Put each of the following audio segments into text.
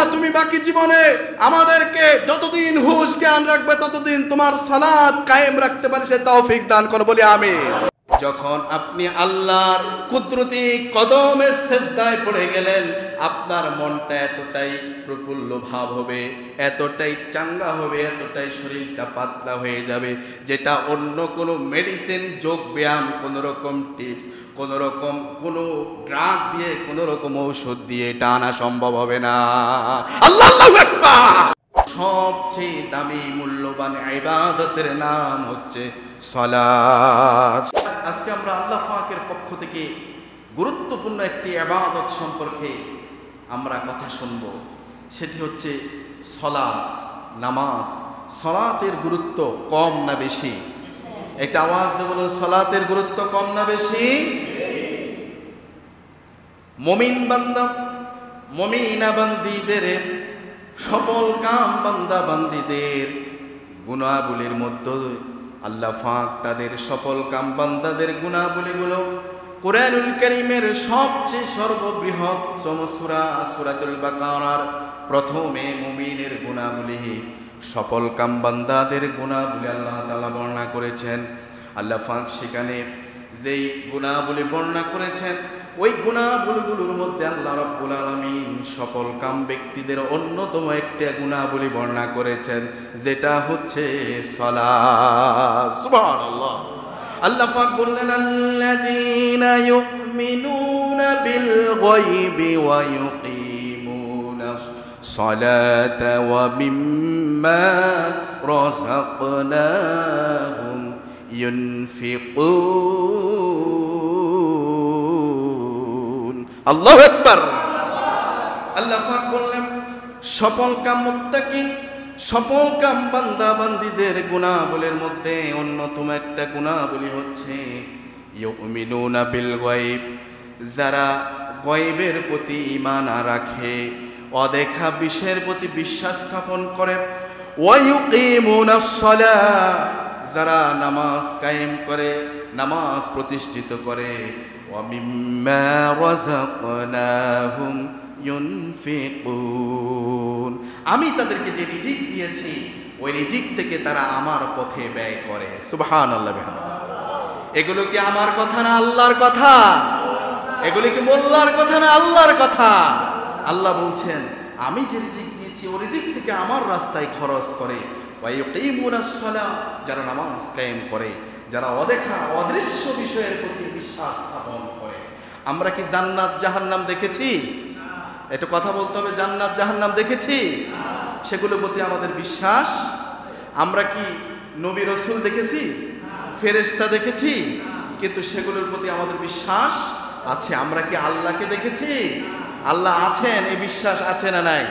আল্লাহ তুমি বাকি জীবনে আমাদেরকে যতদিন হুঁশ জ্ঞান রাখবে ততদিন তোমার সালাত কায়েম রাখতে পারে সে তৌফিক দান করো, বলি আমিন। যখন আপনি আল্লাহর কুদরতি কদমে সিজদায় পড়ে গেলেন, আপনার মনটা এতটাই প্রফুল্ল ভাব হবে, এতটাই চাঙ্গা হবে, এতটাই শরীরটা পাতলা হয়ে যাবে, যেটা অন্য কোনো মেডিসিন, যোগ ব্যায়াম, কোনো রকম টিপস, কোনো রকম কোনো ড্রাগ দিয়ে, কোনো রকম ঔষধ দিয়ে এটা আনা সম্ভব হবে না। আল্লাহু আকবার। সবচেয়ে দামি মূল্যবান ইবাদতের নাম হচ্ছে সালাত। আজকে আমরা আল্লাহ পাকের পক্ষ থেকে গুরুত্বপূর্ণ একটি ইবাদত সম্পর্কে আমরা কথা শুনব, সেটি হচ্ছে সালাত, নামাজ। সালাতের গুরুত্ব কম না বেশি? একটা আওয়াজ দিয়ে বলো, সালাতের গুরুত্ব কম না বেশি? মুমিন বান্দা মুমিনা বান্দীদের, সফল কাম বান্দা বান্দীদের গুনাহগুলির মধ্যে আল্লাহ পাক তাদের সফল কাম বান্দাদের গুনাহগুলিগুলো কোরআনুল কারীমের সবচেয়ে সর্ববৃহৎ সূরা সূরাতুল বাকারার প্রথমে মুমিনের গুনাহগুলি, সফল কাম বান্দাদের গুনাহগুলি আল্লাহ তাআলা বর্ণনা করেছেন। আল্লাহ পাক সেখানে যেই গুনাহগুলি বর্ণনা করেছেন, ওই গুনাহগুলিগুলোর মধ্যে আল্লাহ রাব্বুল আলামিন সফল কাম ব্যক্তিদের অন্যতম একটা গুনাহগুলি বর্ণনা করেছেন, যেটা হচ্ছে সালাত। সুবহানাল্লাহ। আল্লাহ পাক বললেন, আল্লাযীনা ইউমিনুনা বিল গায়বি ওয়া ইউকিমুনাস সালাতা ওয়া মিম্মা রাযাকনাহুম ইউনফিকুন। আল্লাহু আকবার। আল্লাহ পাক বললেন, সফল কাম মুত্তাকিন, সফল কাম বান্দা বান্দীদের গুনাহগুলির মধ্যে অন্যতম একটা গুনাহগুলি হচ্ছে ইউমিনুনা বিল গায়ব, যারা গায়বের প্রতি ঈমান রাখে, অদেখা বিষয়ের প্রতি বিশ্বাস স্থাপন করে, ওয়া ইউকিমুনাস সালাহ, যারা নামাজ কায়েম করে, নামাজ প্রতিষ্ঠিত করে, ওয়া মিম্মা রাযাকনাহুম ইউনফিকুন, আমি তাদেরকে যে রিজিক দিয়েছি ওই রিজিক থেকে তারা আমার পথে ব্যয় করে। সুবহানাল্লাহ বিহামদিহি। এগুলো কি আমার কথা না আল্লাহর কথা? এগুলো কি মোল্লার কথা না আল্লাহর কথা? আল্লাহ বলছেন, আমি যে রিজিক দিয়েছি ওই রিজিক থেকে আমার রাস্তায় খরচ করে। ওয়া ইউকিমুনাস সালাহ, যারা নামাজ কায়েম করে, যারা অদেখা অদৃশ্য বিষয়ের প্রতি বিশ্বাস স্থাপন করে। আমরা কি জান্নাত জাহান্নাম দেখেছি? একটু কথা বলতে হবে, জান্নাত জাহান্নাম দেখেছি? সেগুলোর প্রতি আমাদের বিশ্বাস? আমরা কি নবী রাসূল দেখেছি? ফেরেশতা দেখেছি? কিন্তু সেগুলোর প্রতি আমাদের বিশ্বাস আছে। আমরা কি আল্লাহকে দেখেছি? আল্লাহ আছেন, এই বিশ্বাস আছে না নাই?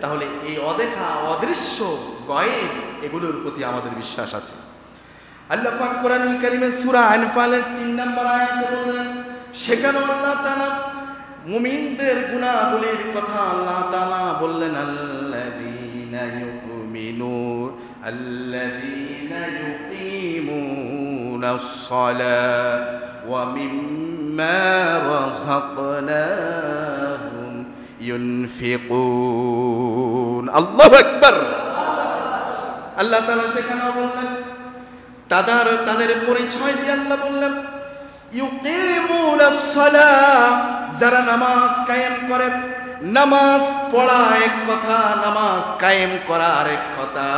তাহলে এই অদেখা অদৃশ্য গায়েব এগুলোর প্রতি আমাদের বিশ্বাস আছে। আল্লাহ পাক কোরআনুল কারীমে সূরা আনফালের 3 নম্বর আয়াতে বললেন, সেখানে আল্লাহ তাআলা মুমিনদের গুনাহগুলির কথা আল্লাহ তাআলা বললেন, আল্লাযীনা ইউকিমুনাস সালাহ ওয়া মিম্মা রাযাকনাহুম ইউনফিকুন। আল্লাহু আকবার। আল্লাহ তাআলা সেখানে বললেন, তাদের পরিচয় দিয়ে আল্লাহ বললেন, ইউকিমুনাস সালাহ, যারা নামাজ কায়েম করে। নামাজ পড়া এক কথা, নামাজ কায়েম করা আরেক কথা।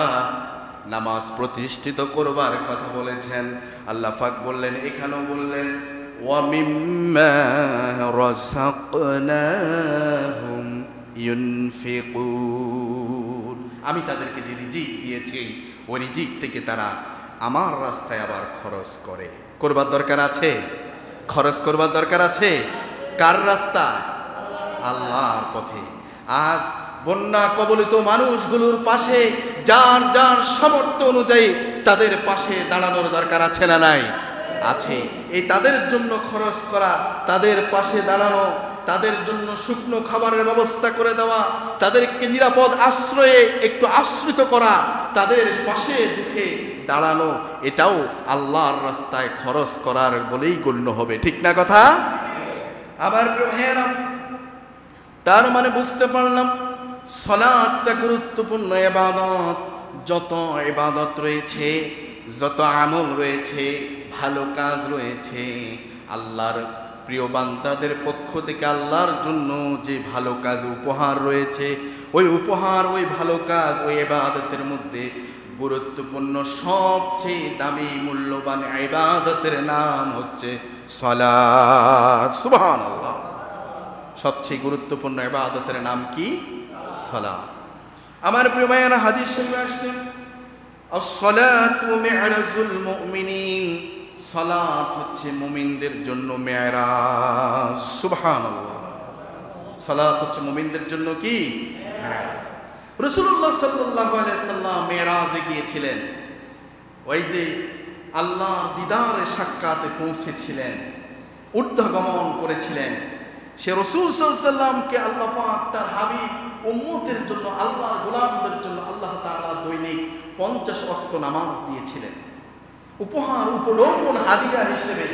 নামাজ প্রতিষ্ঠিত করবার কথা বলেছেন আল্লাহ পাক বললেন, এখানেও বললেন ওয়া মিম্মা রাযাকনাহুম ইউনফিকুন, আমি তাদেরকে যে রিজিক দিয়েছি ওই রিজিক থেকে তারা আমার রাস্তায় আবার খরচ করে। করবার দরকার আছে? খরচ করবার দরকার আছে। কার রাস্তা? আল্লাহর পথে। আজ বন্যা কবলিত মানুষগুলোর পাশে যার যার সামর্থ্য অনুযায়ী তাদের পাশে দাঁড়ানোর দরকার আছে না নাই? আছে। এই তাদের জন্য খরচ করা, তাদের পাশে দাঁড়ানো, তাদের জন্য শুকনো খাবারের ব্যবস্থা করে দেওয়া, তাদেরকে নিরাপদ আশ্রয়ে একটু আশ্রিত করা, তাদের পাশে দুঃখে দাঁড়ানো, এটাও আল্লাহর রাস্তায় খরচ করার বলেই গণ্য হবে। ঠিক না কথা? আমার প্রিয় ভাইয়েরা, তার মানে বুঝতে পারলাম সালাতটা গুরুত্বপূর্ণ ইবাদত। যত ইবাদত রয়েছে, যত আমল রয়েছে, ভালো কাজ রয়েছে, আল্লাহর প্রিয় বান্দাদের পক্ষ থেকে আল্লাহর জন্য যে ভালো কাজ উপহার রয়েছে, ওই উপহার, ওই ভালো কাজ, ওই ইবাদতের মধ্যে গুরুত্বপূর্ণ সবচেয়ে দামি মূল্যবান ইবাদতের নাম হচ্ছে সালাত। সুবহানাল্লাহ। সবচেয়ে গুরুত্বপূর্ণ ইবাদতের নাম কি? সালাত। আমার প্রিয় ভাইয়েরা, হাদিস শরীফে আসছে আস-সালাতু মি'রাজুল মুমিনিন, সালাত হচ্ছে মুমিনদের জন্য মেরাজ। সুবহানাল্লাহ। সালাত হচ্ছে মুমিনদের জন্য কি? মেরাজ। রাসূলুল্লাহ সাল্লাল্লাহু আলাইহি সাল্লাম মেরাজে গিয়েছিলেন, ওই যে আল্লাহর দিদারে সাক্ষাতে পৌঁছেছিলেন, ঊর্ধ্বগমন করেছিলেন। সে রাসূল সাল্লাল্লাহু আলাইহি সাল্লামকে আল্লাহ পাক তার হাবিব উম্মতের জন্য, আল্লাহর গোলামদের জন্য আল্লাহ তাআলা দৈনিক 50 ওয়াক্ত নামাজ দিয়েছিলেন। উপহার, উপঢৌকন, হাদিয়া হিসেবে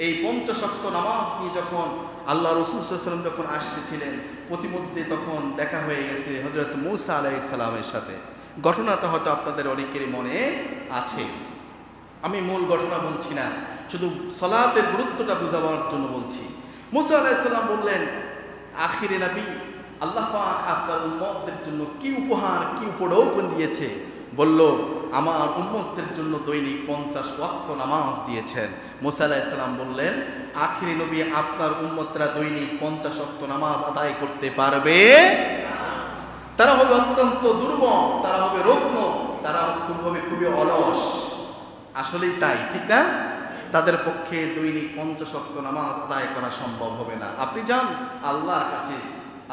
এই 50 ওয়াক্ত নামাজ নিয়ে যখন আল্লাহ রাসূল সাল্লাল্লাহু আলাইহি সাল্লাম যখন আসতেছিলেন, প্রতিমধ্যে তখন দেখা হয়ে গেছে হযরত মূসা আলাইহিস সালামের সাথে। ঘটনাটা হয়তো আপনাদের অনেকেরই মনে আছে। আমি মূল ঘটনা বলছি না, শুধু সালাতের গুরুত্বটা বোঝাবার জন্য বলছি। মূসা আলাইহিস সালাম বললেন, আখিরে নবী, আল্লাহ পাক আপনার উম্মতদের জন্য কি উপহার, কি উপঢৌকন দিয়েছে? বলল, আমার উম্মতদের জন্য দৈনিক 50 ওয়াক্ত নামাজ দিয়েছেন। মূসা আলাইহিস সালাম বললেন, আখিরে নবী, আপনার উম্মতরা দৈনিক 50 ওয়াক্ত নামাজ আদায় করতে পারবে? তারা হবে অত্যন্ত দুর্বল, তারা হবে রুগ্ন, তারা হবে খুবই অলস। আসলেই তাই, ঠিক না? তাদের পক্ষে দৈনিক 50 ওয়াক্ত নামাজ আদায় করা সম্ভব হবে না। আপনি যান আল্লাহর কাছে,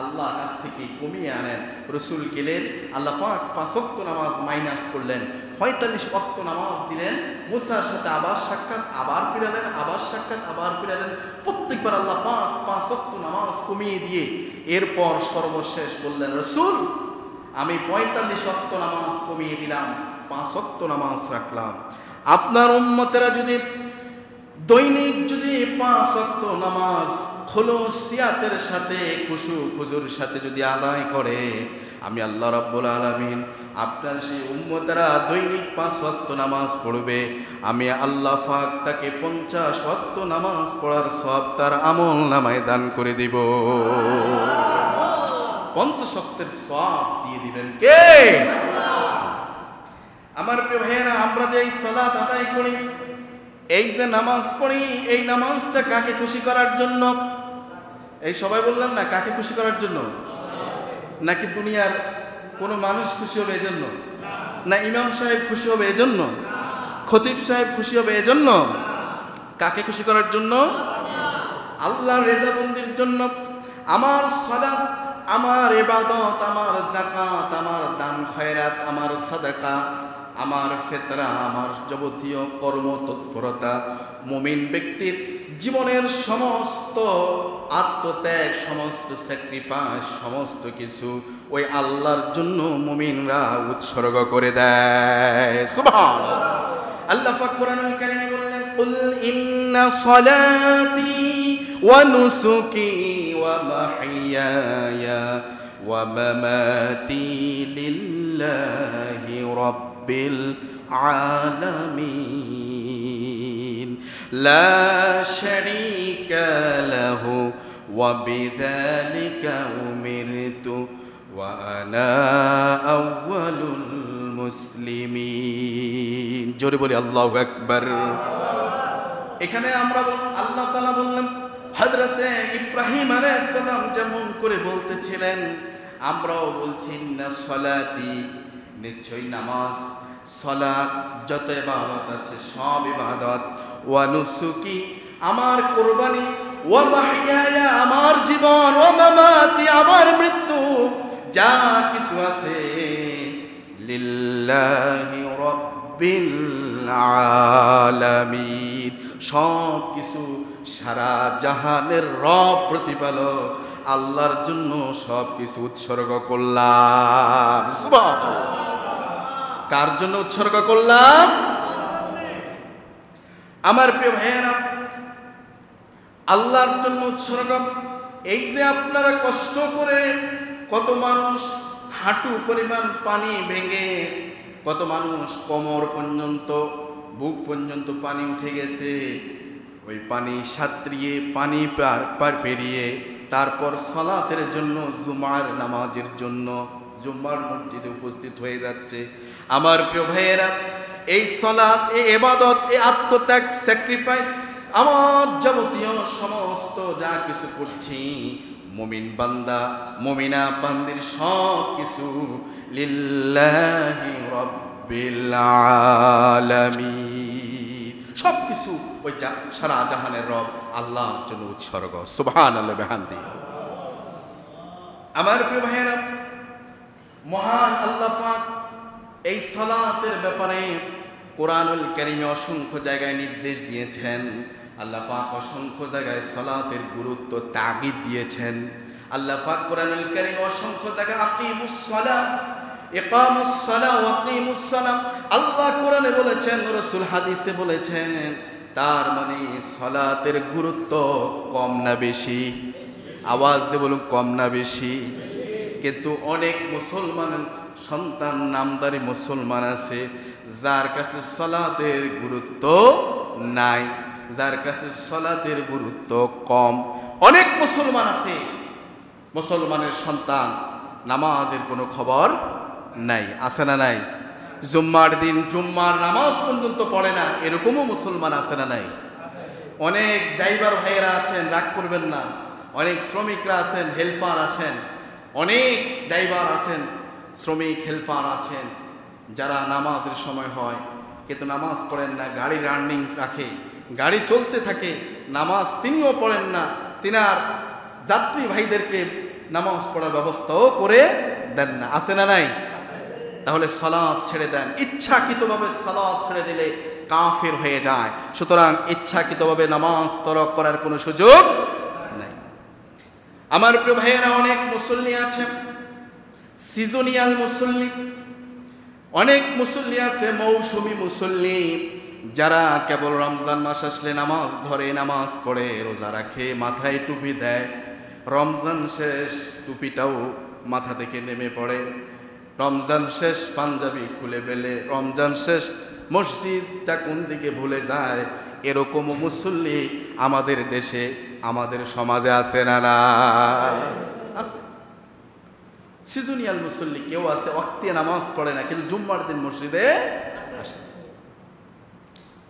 আল্লাহর কাছ থেকে কমিয়ে আনেন। রসুল গেলেন, আল্লাহ পাক 5 ওয়াক্ত নামাজ মাইনাস করলেন, 45 ওয়াক্ত নামাজ দিলেন। মুসার সাথে আবার সাক্ষাৎ, আবার ফিরালেন, আবার সাক্ষাৎ, আবার ফিরালেন। প্রত্যেকবার আল্লাহ পাক 5 ওয়াক্ত নামাজ কমিয়ে দিয়ে এরপর সর্বশেষ বললেন, রসুল, আমি 45 ওয়াক্ত নামাজ কমিয়ে দিলাম, 5 ওয়াক্ত নামাজ রাখলাম। আপনার উম্মতেরা যদি দৈনিক 5 ওয়াক্ত নামাজ খুলুসিয়াতের সাথে, খুশু খুজুর সাথে যদি আদায় করে, আমি আল্লাহ রাব্বুল আলামিন আপনার সেই উম্মতেরা দৈনিক 5 ওয়াক্ত নামাজ পড়বে, আমি আল্লাহ পাক তাকে 50 ওয়াক্ত নামাজ পড়ার সওয়াব তার আমল নামায় দান করে দিব। 50 ওয়াক্তের সওয়াব দিয়ে দিবেন কে? আমার প্রিয় ভাইয়েরা, আমরা যে এই সালাত আদায় করি, এই যে নামাজ পড়ি, এই নামাজটা কাকে খুশি করার জন্য? এই সবাই বললেন না, কাকে খুশি করার জন্য? নাকি দুনিয়ার কোনো মানুষ খুশি হবে এজন্য? না ইমাম সাহেব খুশি হবে এজন্য? খতিব সাহেব খুশি হবে এজন্য? কাকে খুশি করার জন্য? আল্লাহর রেজাবন্দির জন্য। আমার সালাত, আমার ইবাদত, আমার যাকাত, আমার দান খয়রাত, আমার সাদাকা, আমার ফিতরা, আমার যাবতীয় কর্মতৎপরতা, মুমিন ব্যক্তির জীবনের সমস্ত আত্মত্যাগ, সমস্ত স্যাক্রিফাইস, সমস্ত কিছু ওই আল্লাহর জন্য মুমিনরা উৎসর্গ করে দেয়। সুবহানাল্লাহ। আল্লাহ পাক কোরআনুল কারীমে বললেন, কুল ইন্না সালাতি ওয়া নুসুকি ওয়া মাহইয়ায়া ওয়া মামাতি লিল্লাহি রাব্বিল আলামিন লা শারীকা লাহু ওয়া বিযালিকা উমিরতু ওয়া আনা আউয়ালুল মুসলিমিন। জোরে বলি আল্লাহু আকবার। এখানে আমরা আল্লাহ তাআলা বললেন, হযরতে ইব্রাহিম আলাইহিস সালাম যেমন করে বলতেছিলেন, আমরাও বলছি না সালাতি, নিশ্চয়ই নামাজ, সালাত, যত ইবাদত আছে সব ইবাদত, ওয়া নুসুকি, আমার কুরবানি, ওয়া মাহইয়ায়া, আমার জীবন, ওয়া মামাতি, আমার মৃত্যু, যা কিছু আছে, লিল্লাহি রাব্বিল আলামিন, সব কিছু সারা জাহানের রব প্রতিপালক আল্লাহর জন্য সব কিছু উৎসর্গ করলাম। সুবহানাল্লাহ। কার জন্য উৎসর্গ করলাম? আমার প্রিয় ভাইয়েরা, আল্লাহর জন্য উৎসর্গ। এই যে আপনারা কষ্ট করে কত মানুষ হাঁটু পরিমাণ পানি ভেঙে, কত মানুষ কোমর পর্যন্ত, বুক পর্যন্ত পানি উঠে গেছে। ওই পানি সাঁতরিয়ে, পানি পার পেরিয়ে তারপর সালাতের জন্য, জুমার নামাজের জন্য জুম্মার মসজিদে উপস্থিত হয়ে যাচ্ছে। আমার প্রিয় ভাইয়েরা, এই সালাত, এই ইবাদত, এই আত্মত্যাগ, স্যাক্রিফাইস, আমার যাবতীয় সমস্ত যা কিছু করছি, মুমিন বান্দা, মুমিনা বান্দির সব কিছু লিল্লাহি রাব্বিল আলামিন, সব কিছু ওই সারা জাহানের রব আল্লাহর জন্য উৎসর্গ। সুবহানাল্লাহ বিহামদিহি। আমার প্রিয় ভাইয়েরা, মহান আল্লাহ পাক এই সালাতের ব্যাপারে কোরআনুল কারীমে অসংখ্য জায়গায় নির্দেশ দিয়েছেন। আল্লাহ পাক অসংখ্য জায়গায় সালাতের গুরুত্ব তাগিদ দিয়েছেন। আল্লাহ পাক কোরআনুল কারীমে অসংখ্য জায়গায় আকিমুস সালাহ, ইকামুস সালাহ ওয়া আকিমুস সালাহ আল্লাহ কোরআনে বলেছেন, রাসূল হাদিসে বলেছেন। তার মানে সালাতের গুরুত্ব কম না বেশি? আওয়াজ দিয়ে বলুন, কম না বেশি? কিন্তু অনেক মুসলমান সন্তান, নামদারি মুসলমান আছে যার কাছে সালাতের গুরুত্ব নাই, যার কাছে সালাতের গুরুত্ব কম। অনেক মুসলমান আছে, মুসলমানের সন্তান নামাজের কোনো খবর নাই, আছে না নাই? জুম্মার দিন জুম্মার নামাজ পর্যন্ত পড়ে না, এরকমও মুসলমান আছে না নাই? অনেক ড্রাইভার ভাইয়েরা আছেন, রাগ করবেন না, অনেক শ্রমিকরা আছেন, হেল্পার আছেন, অনেক ড্রাইভার আছেন, শ্রমিক হেল্পার আছেন, যারা নামাজের সময় হয় কিন্তু নামাজ পড়েন না, গাড়ি রানিং রাখে, গাড়ি চলতে থাকে, নামাজ তিনিও পড়েন না, তিনার যাত্রী ভাইদেরকে নামাজ পড়ার ব্যবস্থাও করে দেন না, আছে না নাই? তাহলে সালাত ছেড়ে দেন, ইচ্ছাকৃতভাবে সালাত ছেড়ে দিলে কাফের হয়ে যায়। সুতরাং ইচ্ছাকৃতভাবে নামাজ তরক করার কোনো সুযোগ নাই। আমার প্রিয় ভাইয়েরা, অনেক মুসল্লি আছেন সিজনিয়াল মুসল্লি, অনেক মুসল্লি আছে মৌসুমী মুসল্লি, যারা কেবল রমজান মাস আসলে নামাজ ধরে, নামাজ পড়ে, রোজা রাখে, মাথায় টুপি দেয়, রমজান শেষ টুপিটাও মাথা থেকে নেমে পড়ে, রমজান শেষ পাঞ্জাবি খুলে ফেলে, রমজান শেষ মসজিদটা কোন দিকে ভুলে যায়। এরকম মুসল্লি আমাদের দেশে, আমাদের সমাজে আছে না? না আছে। সিজনিয়াল মুসল্লি কেউ আছে, ওয়াক্তিয়া নামাজ পড়ে না কিন্তু জুম্মার দিন মসজিদে আসে।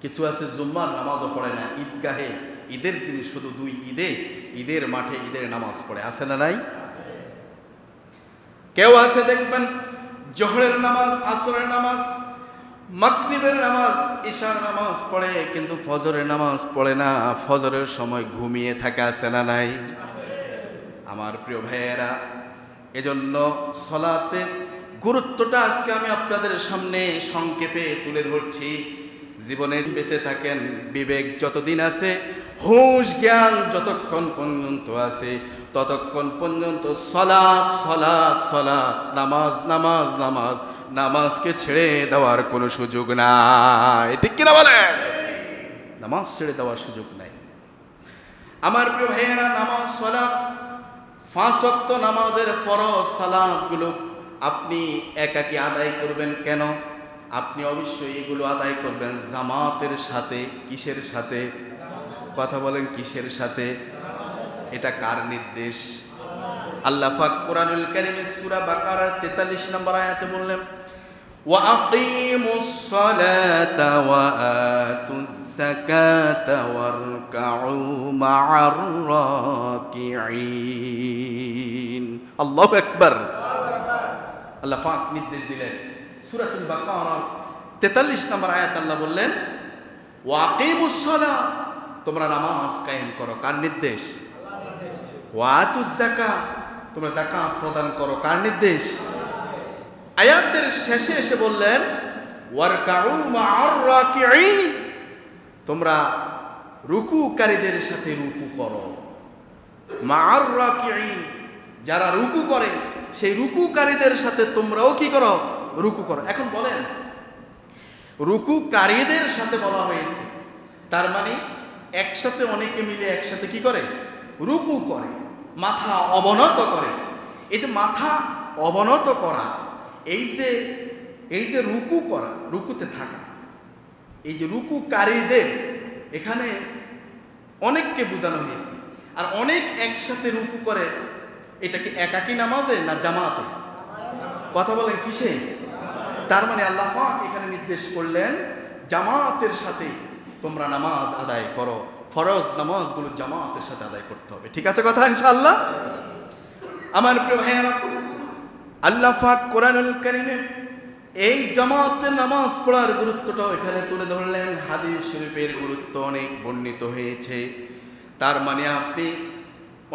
কিছু আছে জুম্মার নামাজও পড়ে না, ঈদগাহে ঈদের দিন শুধু দুই ঈদের মাঠে ঈদের নামাজ পড়ে, আছে না নাই? কেউ আছে দেখবেন জোহরের নামাজ, আসরের নামাজ, মাগরিবের নামাজ, ইশার নামাজ পড়ে কিন্তু ফজরের নামাজ পড়ে না, ফজরের সময় ঘুমিয়ে থাকে, আছে না নাই? আমার প্রিয় ভাইয়েরা, এজন্য সালাতের গুরুত্বটা আজকে আমি আপনাদের সামনে সংক্ষেপে তুলে ধরছি। জীবনে বেঁচে থাকেন, বিবেক যতদিন আছে, হুঁশ জ্ঞান যতক্ষণ পর্যন্ত আছে, ততক্ষণ পর্যন্ত সালাত সালাত সালাত, নামাজ নামাজ নামাজ, নামাজকে ছেড়ে দেওয়ার কোনো সুযোগ নাই। ঠিক কিনা বলেন? নামাজ ছেড়ে দেওয়ার সুযোগ নাই। আমার প্রিয় ভাইয়েরা, নামাজ সালাত, 5 ওয়াক্ত নামাজের ফরজ সালাতগুলো আপনি একাকী আদায় করবেন কেন? আপনি অবশ্যই এগুলো আদায় করবেন জামাতের সাথে। কিসের সাথে? কথা বলেন, কিসের সাথে? এটা কার নির্দেশ? আল্লাহ পাক কোরআনুল কারীমে সূরা বাকারার 43 নম্বর আয়াতে বললেন, ওয়া আকিমুস সালাতা ওয়া আতুজ যাকাতা ওয়ারকাউ মা'আর রাকিঈন। আল্লাহু আকবার। আল্লাহ পাক নির্দেশ দিলেন সূরাতুল বাকারার 43 নম্বর আয়াত, আল্লাহ বললেন ওয়া আকিমুস সালাহ, তোমরা নামাজ কায়েম করো। কার নির্দেশ? ওয়া আতুজ যাকাত, তোমরা যাকাত প্রদান করো। কার নির্দেশ? আয়াতের শেষে এসে বললেন ওয়ারকাউ মা'আর রাকিঈন, তোমরা রুকুকারীদের সাথে রুকু করো। মা'আর রাকিঈন, যারা রুকু করে সেই রুকুকারীদের সাথে তোমরাও কি করো? রুকু করো। এখন বলেন, রুকুকারীদের সাথে বলা হয়েছে, তার মানে একসাথে অনেকে মিলে একসাথে কি করে? রুকু করে, মাথা অবনত করে। এই যে মাথা অবনত করা, এই যে রুকু করা, রুকুতে থাকা, এই যে রুকুকারীদের এখানে অনেককে বোঝানো হয়েছে। আর অনেক একসাথে রুকু করে, এটা কি একাকী নামাজে না জামাতে? কথা বলেন কিসে? তার মানে আল্লাহ পাক এখানে নির্দেশ করলেন জামাতের সাথে তোমরা নামাজ আদায় করো, ফরজ নামাজগুলো জামাতের সাথে আদায় করতে হবে। ঠিক আছে কথা ইনশাআল্লাহ? আমার প্রিয় ভাইয়েরা, আল্লাহ পাক কোরআনুল কারীমে এই জামাতের নামাজ পড়ার গুরুত্বটাও এখানে তুলে ধরলেন। হাদিস শরীফের গুরুত্ব অনেক বর্ণিত হয়েছে। তার মানে আপনি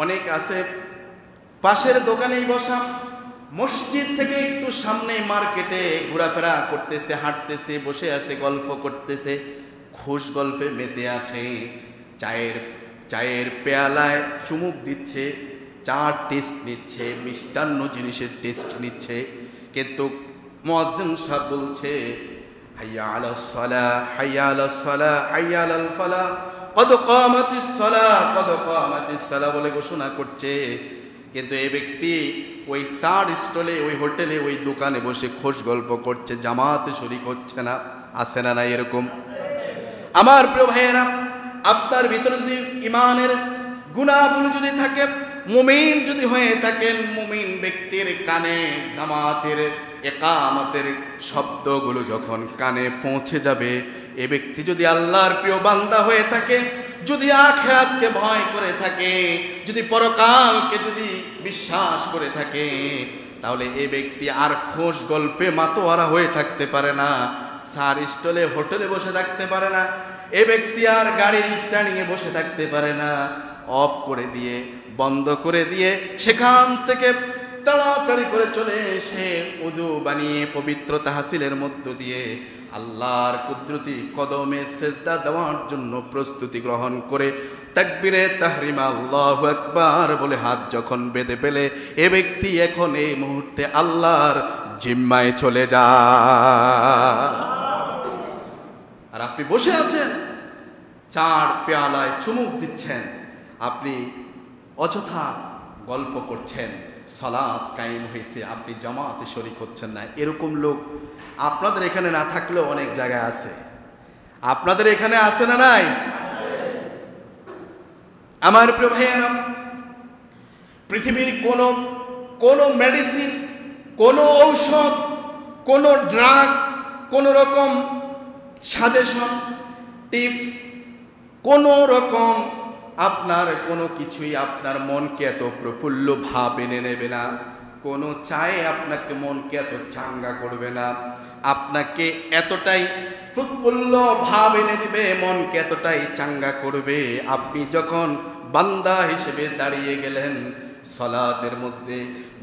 অনেক আছে পাশের দোকানেই বসা, মসজিদ থেকে একটু সামনে মার্কেটে ঘোরাফেরা করতেছে, হাঁটতেছে, বসে আছে, গল্প করতেছে, খুশ গল্পে মেতে আছে, চায়ের পেয়ালায় চুমুক দিচ্ছে, চার টেস্ট নিচ্ছে, মিষ্টান্ন জিনিসের টেস্ট নিচ্ছে, কিন্তু মুয়াজ্জিন সাহেব বলছে হাইয়া আলাস সালাহ, হাইয়া আলাস সালাহ, হাইয়া আলাল ফালাহ, কদ কামাতিস সালাহ, কদ কামাতিস সালাহ বলে ঘোষণা করছে। কিন্তু এই ব্যক্তি ওই চার স্টলে, ওই হোটেলে, ওই দোকানে বসে খোশ গল্প করছে, জামাতে শরীক হচ্ছে না। আছে না নাই এরকম? আমার প্রিয় ভাইয়েরা, আপনার ভিতরে যদি ইমানের গুনাহগুলো যদি থাকে, মুমিন যদি হয়ে থাকেন, মুমিন ব্যক্তির কানে জামাতের ইকামতের শব্দগুলো যখন কানে পৌঁছে যাবে, এ ব্যক্তি যদি আল্লাহর প্রিয় বান্দা হয়ে থাকে, যদি আখিরাতকে ভয় করে থাকে, যদি পরকালকে যদি বিশ্বাস করে থাকে, তাহলে এই ব্যক্তি আর খোশ গল্পে মাতোয়ারা হয়ে থাকতে পারে না, সার স্টলে হোটেলে বসে থাকতে পারে না, এ ব্যক্তি আর গাড়ির স্ট্যান্ডিংয়ে বসে থাকতে পারে না। অফ করে দিয়ে, বন্ধ করে দিয়ে, সেখান থেকে তাড়াতাড়ি করে চলে এসে ওযু বানিয়ে পবিত্রতা হাসিলের মধ্য দিয়ে আল্লাহর কুদরতি কদমে সেজদা দেওয়ার জন্য প্রস্তুতি গ্রহণ করে তাকবীরে তাহরিমা আল্লাহু আকবার বলে হাত যখন বেঁধে ফেলে, এ ব্যক্তি এখন এই মুহূর্তে আল্লাহর জিম্মায় চলে যায়। আর আপনি বসে আছেন, চার পেয়ালায় চুমুক দিচ্ছেন, আপনি অযথা গল্প করছেন, সালাত কায়েম হয়েছে, আপনি জামাতে শরীক হচ্ছেন না। এরকম লোক আপনাদের এখানে না থাকলেও অনেক জায়গায় আছে। আপনাদের এখানে আছে না নাই? আমার প্রিয় ভাইয়েরা, পৃথিবীর কোন মেডিসিন, কোন ঔষধ, কোন ড্রাগ, কোন রকম সাজেশন, টিপস, কোন রকম আপনার কোনো কিছুই আপনার মনকে এত প্রফুল্ল ভাব এনে নেবে না। কোনো চায়ে আপনাকে মনকে এত চাঙ্গা করবে না, আপনাকে এতটাই প্রফুল্ল ভাব এনে দিবে, মনকে এতটাই চাঙ্গা করবে। আপনি যখন বান্দা হিসেবে দাঁড়িয়ে গেলেন সালাতের মধ্যে,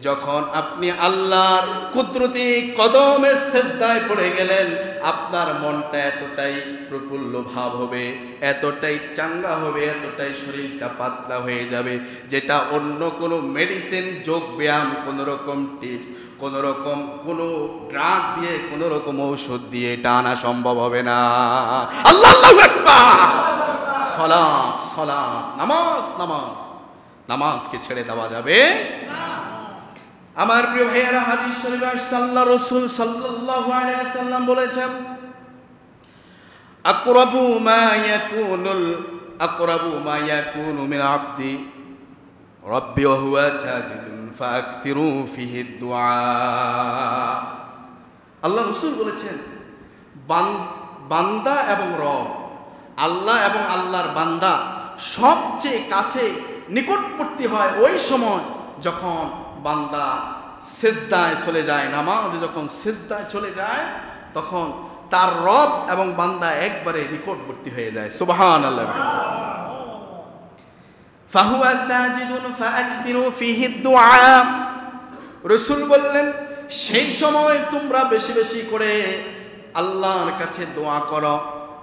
যখন আপনি আল্লাহর কুদরতি কদমে সেজদায় পড়ে গেলেন, আপনার মনটা এতটাই প্রফুল্ল ভাব হবে, এতটাই চাঙ্গা হবে, এতটাই শরীরটা পাতলা হয়ে যাবে, যেটা অন্য কোনো মেডিসিন, যোগ ব্যায়াম, কোনো রকম টিপস, কোনো রকম কোনো ড্রাগ দিয়ে, কোনো রকম ঔষধ দিয়ে এটা আনা সম্ভব হবে না। আল্লাহু আকবার! সালাত, সালাত, নামাজ, নামাজ, নামাজকে ছেড়ে দেওয়া যাবে না। আমার প্রিয় ভাইয়েরা, হাদিস শরীফে আল্লাহ রাসূল সাল্লাল্লাহু আলাইহি ওয়াসাল্লাম বলেছেন, আকরাবু মা ইয়াকুনু মিন আবদি রাব্বি ওয়া হুয়া সাজিদুন ফাকসিরু ফিহি দুআ। আল্লাহ রাসূল বলেছেন, বান্দা এবং রব, আল্লাহ এবং আল্লাহর বান্দা সবচেয়ে কাছে নিকটবর্তী হয় ওই সময় যখন বান্দা সেজদায় চলে যায়। নামাজে যখন সেজদায় চলে যায়, তখন তার রব এবং বান্দা একবারে নিকটবর্তী হয়ে যায়। সুবহানাল্লাহ। ফাহুয়া সাজিদুন ফাকসিরু ফিহি দুআ। রাসূল বললেন, সেই সময় তোমরা বেশি বেশি করে আল্লাহর কাছে দোয়া করো,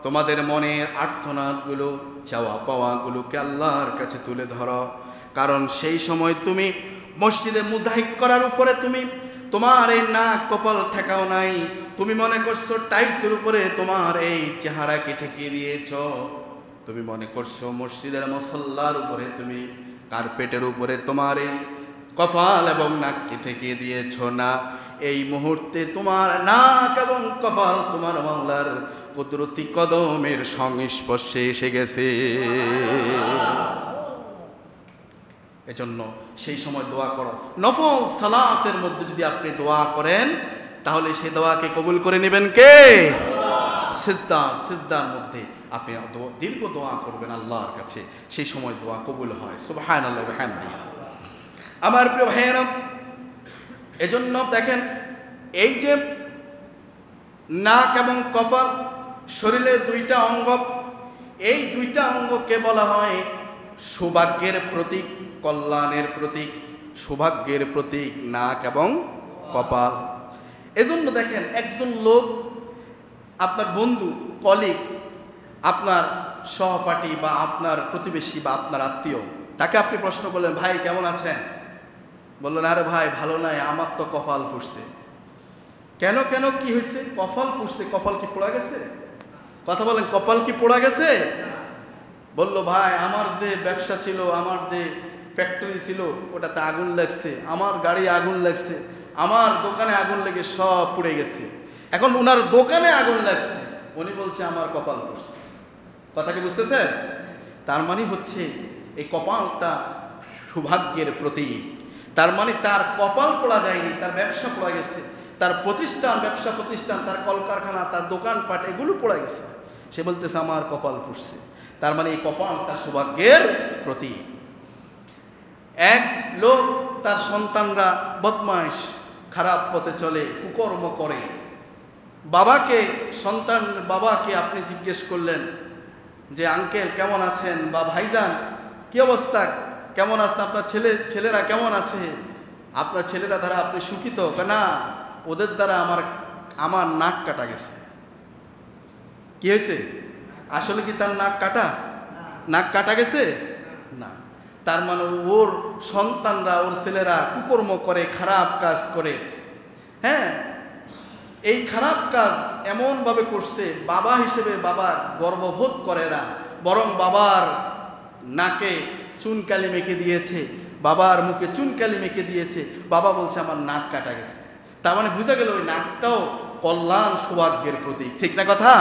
তোমাদের মনের আর্তনাদগুলো, চাওয়া পাওয়াগুলোকে আল্লাহর কাছে তুলে ধরো। কারণ সেই সময় তুমি মসজিদে মুজাহিদ করার উপরে তুমি তোমার এই নাক কপাল ঠেকাও নাই, তুমি মনে করছো টাইসের উপরে তোমার এই চেহারাকে ঠেকিয়ে দিয়েছ, তুমি মনে করছো মসজিদের মুসল্লার উপরে, তুমি কার্পেটের উপরে তোমার এই কপাল এবং নাককে ঠেকিয়ে দিয়েছ না, এই মুহূর্তে তোমার নাক এবং কপাল তোমার মাওলার কুদরতি কদমের সংস্পর্শে এসে গেছে। এজন্য সেই সময় দোয়া করো। নফল সালাতের মধ্যে যদি আপনি দোয়া করেন তাহলে সেই দোয়াকে কবুল করে নেবেন কে? সিজদার মধ্যে আপনি দীর্ঘ দোয়া করবেন আল্লাহর কাছে, সেই সময় দোয়া কবুল হয়। সুবহানাল্লাহ ওয়া বিহামদিহি। আমার প্রিয় ভাইয়েরা, এজন্য দেখেন এই যে নাক এবং কপাল শরীরের দুইটা অঙ্গ, এই দুইটা অঙ্গকে বলা হয় সৌভাগ্যের প্রতীক, কল্যাণের প্রতীক, সৌভাগ্যের প্রতীক নাক এবং কপাল। এজন্য দেখেন একজন লোক, আপনার বন্ধু, কলিগ, আপনার সহপাঠী বা আপনার প্রতিবেশী বা আপনার আত্মীয়, তাকে আপনি প্রশ্ন করলেন, ভাই কেমন আছেন? বললেন, আরে ভাই ভালো নাই, আমার তো কপাল পুড়ছে। কেন কেন কি হয়েছে? কপাল পুড়ছে। কপাল কি পোড়া গেছে? কথা বলেন, কপাল কি পোড়া গেছে? বলল, ভাই আমার যে ব্যবসা ছিল, আমার যে ফ্যাক্টরি ছিল, ওটাতে আগুন লাগছে, আমার গাড়ি আগুন লাগছে, আমার দোকানে আগুন লেগে সব পুড়ে গেছে। এখন ওনার দোকানে আগুন লাগছে, উনি বলছে আমার কপাল পুড়ছে। কথা কি বুঝতেছেন? তার মানে হচ্ছে এই কপালটা সৌভাগ্যের প্রতীক। তার মানে তার কপাল পোড়া যায়নি, তার ব্যবসা পোড়া গেছে, তার প্রতিষ্ঠান, ব্যবসা প্রতিষ্ঠান, তার কলকারখানা, তার দোকানপাট এগুলো পোড়া গেছে। সে বলতেছে আমার কপাল পুড়ছে। তার মানে এই কপালটা সৌভাগ্যের প্রতীক। এক লোক, তার সন্তানরা বদমাইশ, খারাপ পথে চলে, কুকর্ম করে। বাবাকে আপনি জিজ্ঞেস করলেন যে আঙ্কেল কেমন আছেন, বা ভাইজান কি অবস্থা, কেমন আছে আপনার ছেলেরা কেমন আছে? আপনার ছেলেরা দ্বারা আপনি সুখিত? না, ওদের দ্বারা আমার নাক কাটা গেছে। কি হয়েছে? আসলে কি তার নাক কাটা গেছে? না। তার মানে ওর সন্তানরা, ওর ছেলেরা কুকর্ম করে, খারাপ কাজ করে। হ্যাঁ, এই খারাপ কাজ এমনভাবে করছে, বাবা হিসেবে বাবা গর্ববোধ করে না, বরং বাবার নাকে চুনকালি মেখে দিয়েছে, বাবার মুখে চুনকালি মেখে দিয়েছে। বাবা বলছে আমার নাক কাটা গেছে। তার মানে বোঝা গেল ওই নাকটাও কল্যাণ সৌভাগ্যের প্রতীক। ঠিক না কথা?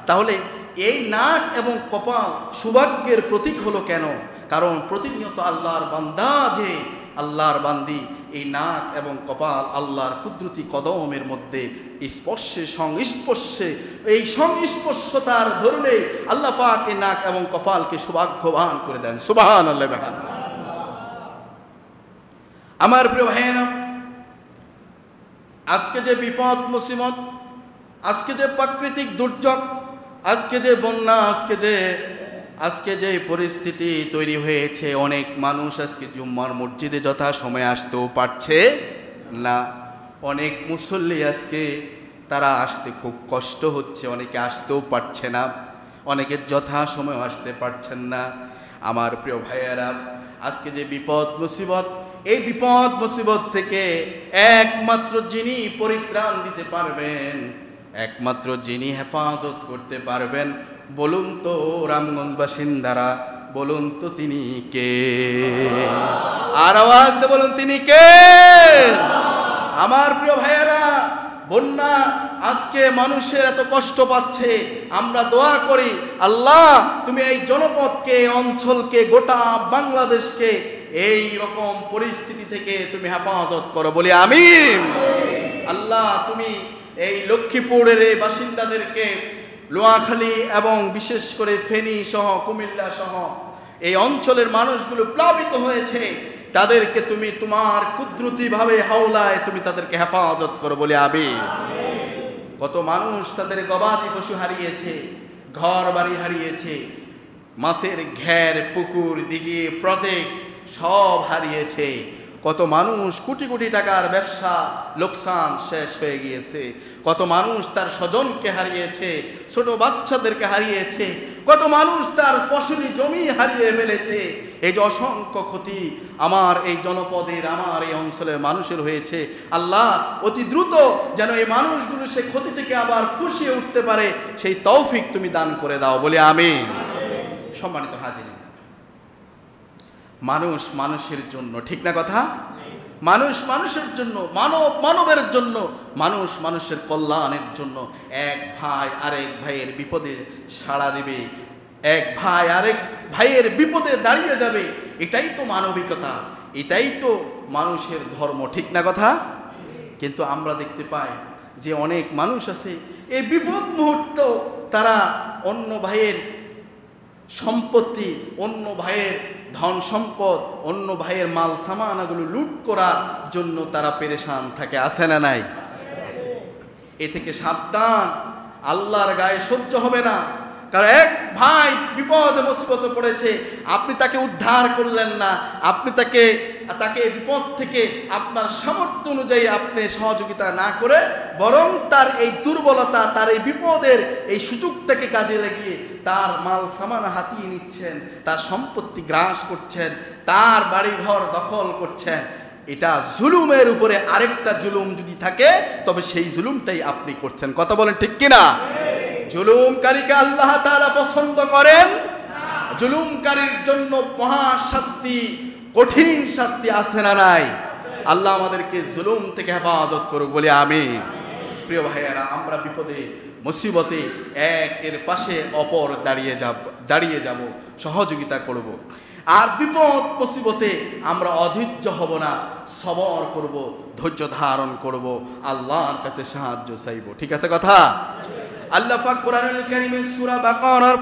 তাহলে এই নাক এবং কপাল সৌভাগ্যের প্রতীক হলো কেন? কারণ প্রতিনিয়ত আল্লাহর বান্দা, যে আল্লাহর বান্দি, এই নাক এবং কপাল আল্লাহর কুদরতি কদমের মধ্যে স্পর্শে, সংস্পর্শে, এই সংস্পর্শতার ধরনে আল্লাহ পাক এই নাক এবং কপালকে সৌভাগ্যবান করে দেন। সুবহানাল্লাহ। আমার প্রিয় ভাইয়েরা, আজকে যে বিপদ মুসিবত, আজকে যে প্রাকৃতিক দুর্যোগ, আজকে যে বন্যা, আজকে যে পরিস্থিতি তৈরি হয়েছে, অনেক মানুষ আজকে জুম্মার মসজিদে যথা সময়ে আসতেও পারছে না। অনেক মুসল্লি আজকে তারা আসতে খুব কষ্ট হচ্ছে, অনেকে আসতেও পারছে না, অনেকে যথা সময় আসতে পারছেন না। আমার প্রিয় ভাইয়েরা, আজকে যে বিপদ মুসিবত, এই বিপদ মুসিবত থেকে একমাত্র যিনি পরিত্রাণ দিতে পারবেন, একমাত্র যিনি হেফাজত করতে পারবেন, বলুন তো রামগঞ্জ বাসিন্দারা, বলুন তো তিনি কে? আর আওয়াজ দিয়ে বলুন তিনি কে? আমার প্রিয় ভাইয়েরা, বন্যা আজকে মানুষের এত কষ্ট পাচ্ছে, আমরা দোয়া করি আল্লাহ তুমি এই জনপদকে, অঞ্চলকে, গোটা বাংলাদেশকে এই রকম পরিস্থিতি থেকে তুমি হেফাজত করো, বলি আমিন। আল্লাহ তুমি এই লক্ষ্মীপুরের এই বাসিন্দাদেরকে, লোয়াখালী এবং বিশেষ করে ফেনী সহ, কুমিল্লা সহ এই অঞ্চলের মানুষগুলো প্লাবিত হয়েছে, তাদেরকে তুমি তোমার কুদরতিভাবে হাওলায় তুমি তাদেরকে হেফাজত করো, বলে আমিন। কত মানুষ তাদের গবাদি পশু হারিয়েছে, ঘর বাড়ি হারিয়েছে, মাছের ঘের, পুকুর, দিঘি, প্রজেক্ট সব হারিয়েছে। কত মানুষ কোটি কোটি টাকার ব্যবসা লোকসান শেষ হয়ে গিয়েছে। কত মানুষ তার স্বজনকে হারিয়েছে, ছোট বাচ্চাদেরকে হারিয়েছে। কত মানুষ তার ফসলি জমি হারিয়ে ফেলেছে। এই যে অসংখ্য ক্ষতি আমার এই জনপদের, আমার এই অঞ্চলের মানুষের হয়েছে, আল্লাহ অতি দ্রুত যেন এই মানুষগুলো সে ক্ষতি থেকে আবার পুষিয়ে উঠতে পারে, সেই তৌফিক তুমি দান করে দাও, বলে আমিন। সম্মানিত হাজিরিন, মানুষ মানুষের জন্য, ঠিক না কথা? মানুষ মানুষের জন্য, মানব মানবের জন্য, মানুষ মানুষের কল্যাণের জন্য এক ভাই আরেক ভাইয়ের বিপদে সাড়া দেবে, এক ভাই আরেক ভাইয়ের বিপদে দাঁড়িয়ে যাবে। এটাই তো মানবিকতা, এটাই তো মানুষের ধর্ম, ঠিক না কথা? কিন্তু আমরা দেখতে পাই যে অনেক মানুষ আছে এই বিপদ মুহূর্ত তারা অন্য ভাইয়ের সম্পত্তি, অন্য ভাইয়ের ধন সম্পদ, অন্য ভাইয়ের মাল সামানাগুলো লুট করার জন্য তারা পেরেশান থাকে, আছে না নাই? এ থেকে সাবধান, আল্লাহর গায়ে সহ্য হবে না। কারণ এক ভাই বিপদে মুসিবতে পড়েছে, আপনি তাকে উদ্ধার করলেন না, আপনি তাকে বিপদ থেকে আপনার সামর্থ্য অনুযায়ী আপনি সহযোগিতা না করে বরং তার এই দুর্বলতা, তার এই বিপদের এই সুযোগটাকে কাজে লাগিয়ে তার মাল সামান হাতিয়ে নিচ্ছেন, তার সম্পত্তি গ্রাস করছেন, তার বাড়িঘর দখল করছেন। এটা জুলুমের উপরে আরেকটা জুলুম যদি থাকে তবে সেই জুলুমটাই আপনি করছেন। কথা বলেন ঠিক কিনা? জুলুমকারীকে আল্লাহ তাআলা পছন্দ করেন? জুলুমকারীর জন্য মহা শাস্তি, কঠিন শাস্তি আছে না নাই? আল্লাহ আমাদেরকে জুলুম থেকে হেফাজত করুক, বলি আমিন। প্রিয় ভাইয়েরা, আমরা বিপদে মুসিবতে একের পাশে অপর দাঁড়িয়ে যাব, সহযোগিতা করব। আর বিপদ মুসিবতে আমরা অধৈর্য হব না, সবর করব, ধৈর্য ধারণ করব, আল্লাহর কাছে সাহায্য চাইব। ঠিক আছে কথা? আল্লাহ পাক কোরআনুল কারীমে সূরা বাকারার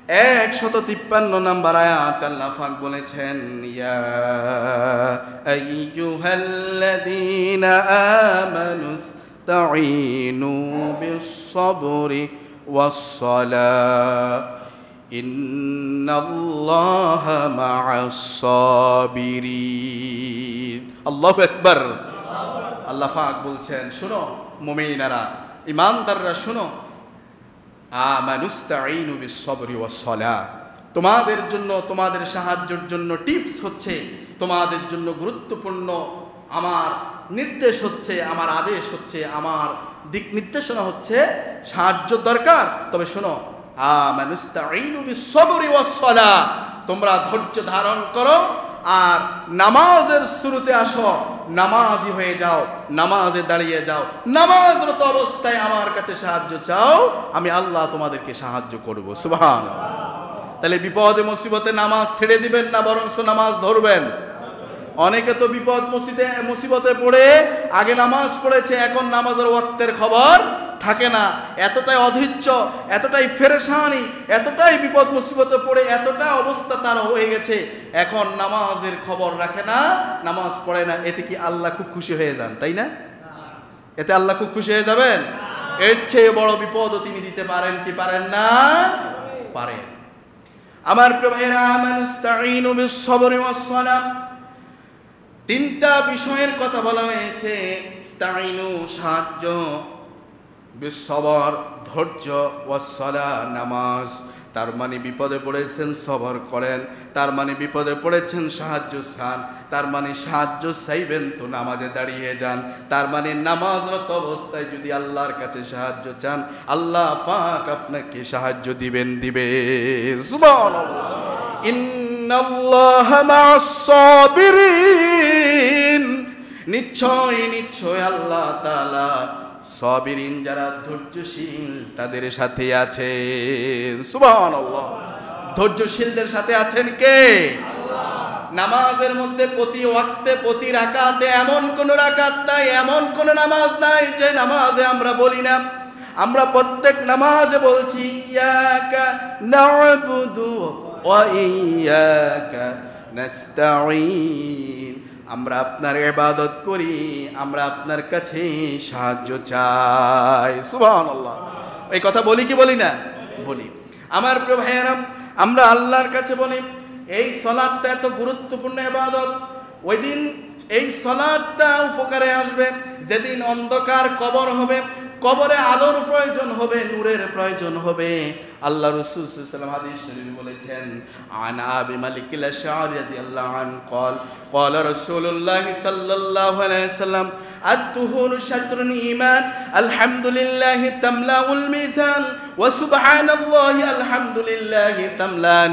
153 নম্বর আয়াত আল্লাহ পাক বলেছেন, ইয়া আইয়ুহাল্লাযীনা আমানুস্তাঈনু বিস-সাবরি ওয়াস-সালাহ ইন্নাল্লাহা মা'আস-সাবিরিন। আল্লাহু আকবার। আল্লাহ পাক বলছেন, শোনো মুমিনারা, ঈমানদাররা শোনো, আমানুস্তাঈনু বিস-সাবরি ওয়াস-সালাহ, তোমাদের জন্য, তোমাদের সাহায্যের জন্য টিপস হচ্ছে, তোমাদের জন্য গুরুত্বপূর্ণ আমার নির্দেশ হচ্ছে, আমার আদেশ হচ্ছে, আমার দিক নির্দেশনা হচ্ছে, সাহায্য দরকার। তবে শোনো, আমানুস্তাঈনু বিস-সাবরি ওয়াস-সালাহ, তোমরা ধৈর্য ধারণ করো আর নামাজের শুরুতে আসো, নামাজি হয়ে যাও, নামাজে দাঁড়িয়ে যাও, নামাজরত অবস্থায় আমার কাছে সাহায্য চাও, আমি আল্লাহ তোমাদেরকে সাহায্য করব। সুবহানাল্লাহ। তাহলে বিপদে মুসিবতে নামাজ ছেড়ে দিবেন না, বরং নামাজ ধরবেন। অনেকে তো বিপদ মুসিবতে পড়ে আগে নামাজ পড়েছে, এখন নামাজের ওয়াক্তের খবর থাকে না। এতটাই অধৈর্য, এতটাই ফেরেশানি, এতটাই বিপদ মুসিবতে পড়ে এতটা অবস্থা তার হয়ে গেছে, এখন নামাজের খবর রাখে না, নামাজ পড়ে না। এতে কি আল্লাহ খুব খুশি হয়ে যান? তাই না? এতে আল্লাহ খুব খুশি হয়ে যাবেন? এর চেয়ে বড় বিপদও তিনি দিতে পারেন কি পারেন না? পারেন। আমার প্রিয় ভাইয়েরা, আমানুস্তাঈনু বিস-সাবরি ওয়াস-সালাহ, তিনটা বিষয়ের কথা বলা হয়েছে। ইস্তাঈনু সাহায্য, বিস-সাবর ধৈর্য, ওয়াস-সালাহ নামাজ। তার মানে বিপদে পড়েছেন সবর করেন, তার মানে বিপদে পড়েছেন সাহায্য চান, তার মানে সাহায্য চাইবেন তো নামাজে দাঁড়িয়ে যান, তার মানে নামাজরত অবস্থায় যদি আল্লাহর কাছে সাহায্য চান, আল্লাহ পাক আপনাকে সাহায্য দিবেন। সুবহানাল্লাহ। ইন্নাল্লাহা মা'আস-সাবিরিন, নিশ্চয় নিশ্চয় আল্লাহ তাআলা সাবিরিন, যারা ধৈর্যশীল তাদের সাথে আছেন। সুবহানাল্লাহ। ধৈর্যশীলদের সাথে আছেন কে? আল্লাহ। নামাজের মধ্যে প্রতি ওয়াক্তে, প্রতি রাকাতে এমন কোন রাকাত নাই, এমন কোন নামাজ নাই যে নামাজে আমরা বলি না। আমরা প্রত্যেক নামাজে বলছি ইয়াকা না'বুদু ওয়া ইয়াকা নাস্তাঈন, আমরা আপনার ইবাদত করি, আমরা আপনার কাছে সাহায্য চাই। সুবহানাল্লাহ। এই কথা বলি কি বলি না? বলি। আমার প্রিয় ভাইয়েরা, আমরা আল্লাহর কাছে বলি এই সালাতটা এত গুরুত্বপূর্ণ ইবাদত, ওই দিন এই সালাতটা উপকারে আসবে যেদিন অন্ধকার কবর হবে, কবরে আলোর প্রয়োজন হবে, নূরের প্রয়োজন হবে। আল্লাহ রাসূল সাল্লাল্লাহু আলাইহি ওয়াসাল্লাম হাদিস শরীফে বলেছেন, আন আবি মালিক আল-আশআরী রাদিয়াল্লাহু আনহু قال قال رسول الله صلى الله عليه وسلم الطهور شطر الإيمان الحمد لله تملأ الميزان وسبحان الله الحمد لله تملأ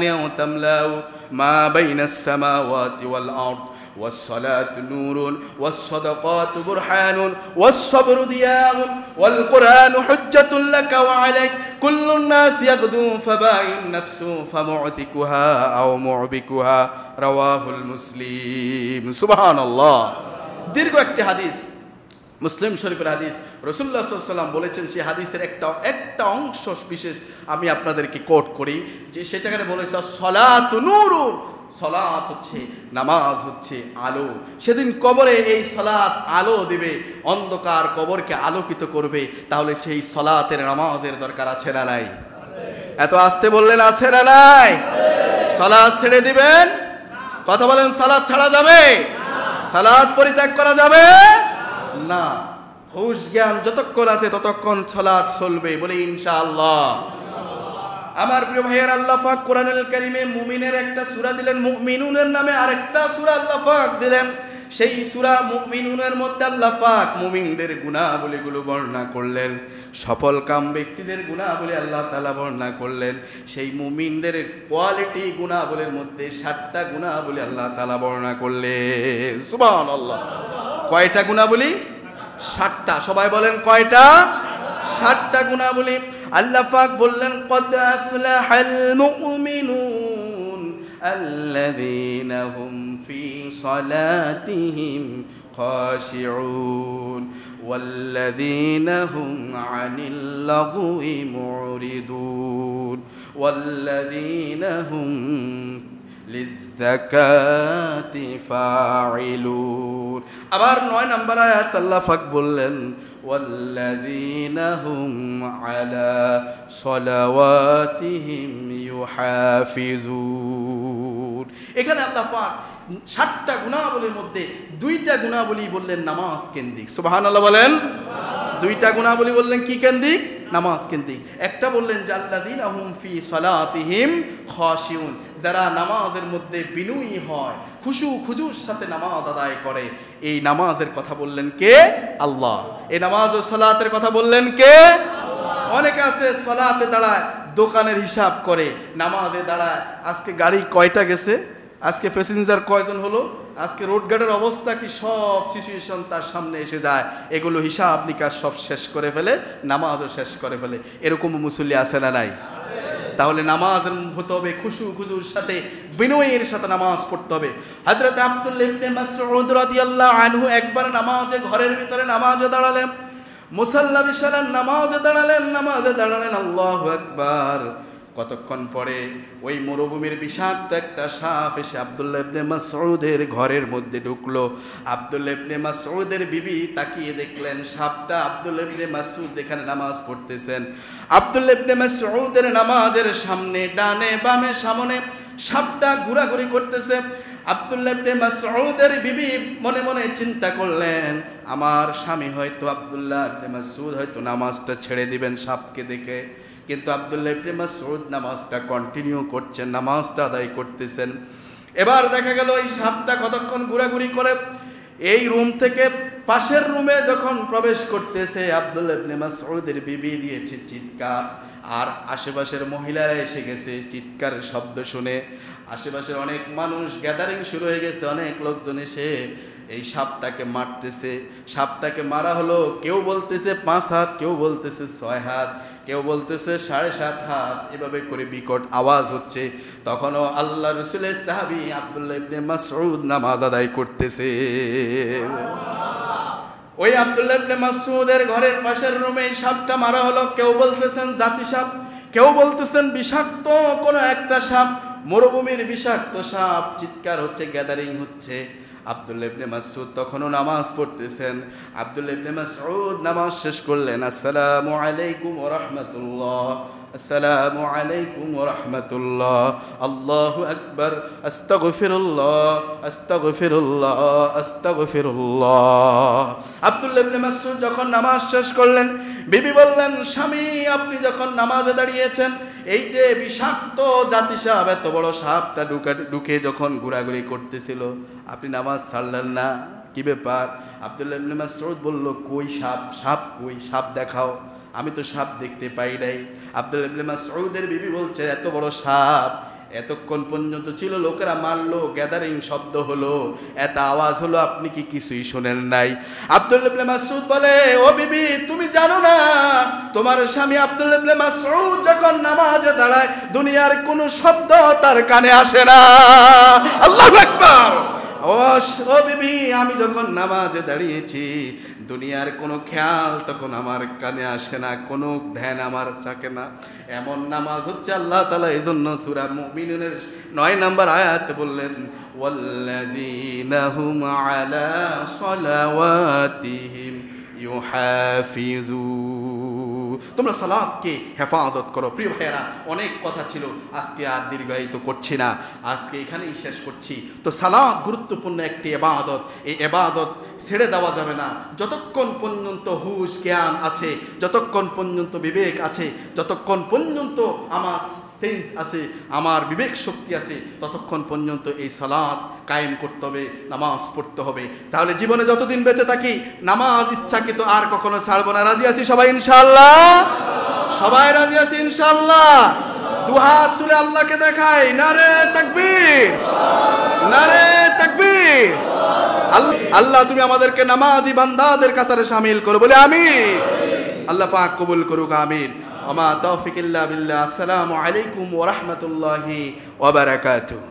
ما بين السماوات والأرض ওয়াস-সালাতু নূরুন ওয়াস-সাদাকাতু বুরহানুন ওয়াস-সাবরু দিয়াউন ওয়াল কুরআনু হুজ্জাতুল লাকা ওয়া আলাইক কুল্লুন নাস ইয়াগদু ফাবাইন নাফসু ফামু'তিকুহা আও মু'বিকুহা রাওয়াহুল মুসলিম। সুবহানাল্লাহ। দীর্ঘ একটি হাদিস, মুসলিম শরীফের হাদিস। রাসূলুল্লাহ সাল্লাল্লাহু আলাইহি ওয়াসাল্লাম বলেছেন, সেই হাদিসের একটা অংশ বিশেষ আমি আপনাদেরকে কোট করি, যে সেটাকে বলেছে সলাতু নূরুন, সলাত হচ্ছে, নামাজ হচ্ছে আলো। সেদিন কবরে এই সলাত আলো দিবে, অন্ধকার কবরকে আলোকিত করবে। তাহলে সেই সলাতের নামাজের দরকার আছে না নাই? এত আস্তে বললেন আছে না নাই? সালাত ছেড়ে দিবেন? কথা বলেন, সালাত ছাড়া যাবে? সালাত পরিত্যাগ করা যাবে না। হুশ জ্ঞান যতক্ষণ আছে ততক্ষণ সালাত চলবে, বলে ইনশাআল্লাহ। আমার প্রিয় ভাইয়ের, আল্লাহ পাক কোরআনুল কারীমে মুমিনের একটা সূরা দিলেন, মুমিনুনের নামে আরেকটা সূরা আল্লাহ পাক দিলেন। সেই সূরা মুমিনুনের মধ্যে আল্লাহ পাক মুমিনদের গুনাহগুলো বর্ণনা করলেন, সফল কাম ব্যক্তিদের গুনাহগুলো আল্লাহ তাআলা বর্ণনা করলেন। সেই মুমিনদের কোয়ালিটি গুনাহগুলোর মধ্যে 7টা গুনাহগুলো আল্লাহ তাআলা বর্ণনা করলেন। সুবহানাল্লাহ। কয়টা গুনাহগুলি? 7টা। সবাই বলেন কয়টা? 7টা গুনাহগুলি আল্লাহ পাক বললেন, কদ আফলাহাল মুমিনুন আল্লাযীনা হুম ফি সালাতিহিম খাশিউন ওয়াল্লাযীনা হুম আনিল লাগwi মুরিদুন ওয়াল্লাযীনা হুম লিয-যাকাতি ফাইলুন। আবার 9 নম্বর আয়াত আল্লাহ পাক বললেন, ওয়াল্লাযীনা হুম আলা সালাওয়াতিহিম ইউহাফিজুন। এখানে আল্লাহ পাক 7টা গুনাহবলীর মধ্যে 2টা গুনাহবলী বললেন নামাজ কেন্দ্রিক। সুবহানাল্লাহ বলেন। 2টা গুনাহবলী বললেন কি কেন্দ্রিক? নামাজ কেন্দ্রিক। একটা বললেন যে আল্লাযীনা হুম ফি সালাতিহিম খাশিউন, যারা নামাজের মধ্যে বিনয়ী হয়, খুশু খুজুর সাথে নামাজ আদায় করে। এই নামাজের কথা বললেন কে? আল্লাহ। এই নামাজ ও সালাতের কথা বললেন কে? আল্লাহ। অনেকে আছে সালাতে দাঁড়ায় দোকানের হিসাব করে, নামাজে দাঁড়ায় আজকে গাড়ি কয়টা গেছে, আজকে প্যাসেঞ্জার কয়জন হলো, আজকে রোডঘাটের অবস্থা কি, সব সিচুয়েশন তার সামনে এসে যায়। এগুলো হিসাব নিকাশ সব শেষ করে ফেলে, নামাজও শেষ করে ফেলে। এরকম মুসল্লি আছে না নাই? তাহলে নামাজের হতে হবে খুশু খুজুর সাথে, বিনয়ের সাথে নামাজ পড়তে হবে। হযরত আব্দুল্লাহ ইবনে মাসউদ রাদিয়াল্লাহু আনহু একবার নামাজে, ঘরের ভিতরে নামাজে দাঁড়ালেন, মুসাল্লা বিশালেন, নামাজে দাঁড়ালেন, আল্লাহু আকবার। কতক্ষণ পরে ওই মরুভূমির বিষাক্ত একটা সাপ এসে আব্দুল্লাহ ইবনে মাসউদের ঘরের মধ্যে ঢুকলো। আব্দুল্লাহ ইবনে মাসউদের বিবি তাকিয়ে দেখলেন সাপটা আব্দুল্লাহ ইবনে মাসউদ যেখানে নামাজ পড়তেছেন, আব্দুল্লাহ ইবনে মাসউদের নামাজের সামনে, ডানে বামে সামনে সাপটা ঘোরাঘুরি করতেছে। আব্দুল্লাহ ইবনে মাসউদের বিবি মনে মনে চিন্তা করলেন, আমার স্বামী হয়তো, আব্দুল্লাহ ইবনে মাসউদ হয়তো নামাজটা ছেড়ে দিবেন সাপকে দেখে। কিন্তু আব্দুল্লাহ ইবনে মাসউদ নামাজটা কন্টিনিউ করছেন, নামাজটা আদায় করতেছেন। এবার দেখা গেল এই সাপটা কতক্ষণ ঘোরাঘুরি করে এই রুম থেকে পাশের রুমে যখন প্রবেশ করতেছে, আব্দুল্লাহ ইবনে মাসউদের বিবি দিয়েছে চিৎকার, আর আশেপাশের মহিলারা এসে গেছে চিৎকারের শব্দ শুনে। আশেপাশের অনেক মানুষ গ্যাদারিং শুরু হয়ে গেছে, অনেক লোকজন এসে এই সাপটাকে মারতেছে। সাপটাকে মারা হলো, কেউ বলতেছে 5 হাত, কেউ বলতেছে 6 হাত, কেউ বলতেছে 7.5 হাত, এভাবে করে বিকট আওয়াজ হচ্ছে। তখনও আল্লাহ রাসূলের সাহাবী আব্দুল্লাহ ইবনে মাসউদ নামাজ আদায় করতেছে। ওই আব্দুল্লাহ ইবনে মাসউদের ঘরের পাশের রুমে সাপটা মারা হলো। কেউ বলতেছেন জাতি সাপ, কেউ বলতেছেন বিষাক্ত কোনো একটা সাপ, মরুভূমির বিষাক্ত সাপ। চিৎকার হচ্ছে, গ্যাদারিং হচ্ছে। আব্দুল্লাহ ইবনে মাসউদ তখনও নামাজ পড়তেছেন। আব্দুল্লাহ ইবনে মাসউদ নামাজ শেষ করলেন, আসসালামু আলাইকুম ওয়া রাহমাতুল্লাহ, আসসালামু আলাইকুম ওয়া রাহমাতুল্লাহ, আল্লাহু আকবার, আস্তাগফিরুল্লাহ, আস্তাগফিরুল্লাহ, আস্তাগফিরুল্লাহ। আব্দুল্লাহ ইবনে মাসউদ যখন নামাজ শেষ করলেন, বিবি বললেন, স্বামী আপনি যখন নামাজে দাঁড়িয়েছেন, এই যে বিষাক্ত জাতি সাপ, এত বড় সাপটা ঢুকে যখন ঘোরাঘুরি করতেছিল, আপনি নামাজ ছাড়লেন না, কি ব্যাপার? আব্দুল্লাহ ইবনে মাসউদ বলল, কই সাপ, সাপ কই, সাপ দেখাও, আমি তো সাপ দেখতে পাই নাই। আব্দুল্লাহ ইবনে মাসউদের বিবি বলছে, এত বড় সাপ এতক্ষণ পর্যন্ত ছিল, লোকেরা মারলো, গ্যাদারিং শব্দ হলো, এত আওয়াজ হলো, আপনি কি কিছুই শোনেন নাই? আব্দুল্লাহ ইবনে মাসউদ বলে, ও বিবি তুমি জানো না, তোমার স্বামী আব্দুল্লাহ ইবনে মাসউদ যখন নামাজে দাঁড়ায় দুনিয়ার কোনো শব্দ তার কানে আসে না। আল্লাহু আকবার। ও বিবি, আমি যখন নামাজে দাঁড়িয়েছি দুনিয়ার কোনো খেয়াল তখন আমার কানে আসে না, কোনো ধ্যান আমার থাকে না। এমন নামাজ হচ্ছে আল্লাহ তাআলা এজন্য সূরা মুমিনুনের 9 নম্বর আয়াতে বললেন, ওয়াল্লাযীনা হুম আলা সালাওয়াতিহিম ইউহাফিজুন। তোমরা সালাতকে হেফাজত করো। প্রিয় ভাইয়েরা, অনেক কথা ছিল, আজকে আর দীর্ঘায়িত করছি না, আজকে এখানেই শেষ করছি। তো সালাত গুরুত্বপূর্ণ একটি ইবাদত, এই ইবাদত ছেড়ে দেওয়া যাবে না। যতক্ষণ পর্যন্ত হুশ জ্ঞান আছে, যতক্ষণ পর্যন্ত বিবেক আছে, যতক্ষণ পর্যন্ত আমার সেন্স আছে, আমার বিবেক শক্তি আছে, ততক্ষণ পর্যন্ত এই সালাত কায়েম করতে হবে, নামাজ পড়তে হবে। তাহলে জীবনে যতদিন বেঁচে থাকি নামাজ ইচ্ছাকৃত আর কখনো ছাড়বো না। রাজি আছি সবাই ইনশাআল্লাহ? সবাই রাজি আছি ইনশাআল্লাহ? দুহাত তুলে আল্লাহকে দেখাই, নারে তাকবীর, নারে তাকবীর। আল্লাহ তুমি আমাদেরকে নামাজি বান্দাদের কাতারে শামিল করো, বলে আমিন। আল্লাহ পাক কবুল করুক, আমিন। ওয়া মা তাওফিক ইল্লা বিল্লাহ। আসসালামু আলাইকুম ওয়া রাহমাতুল্লাহি ওয়া বারাকাতুহু।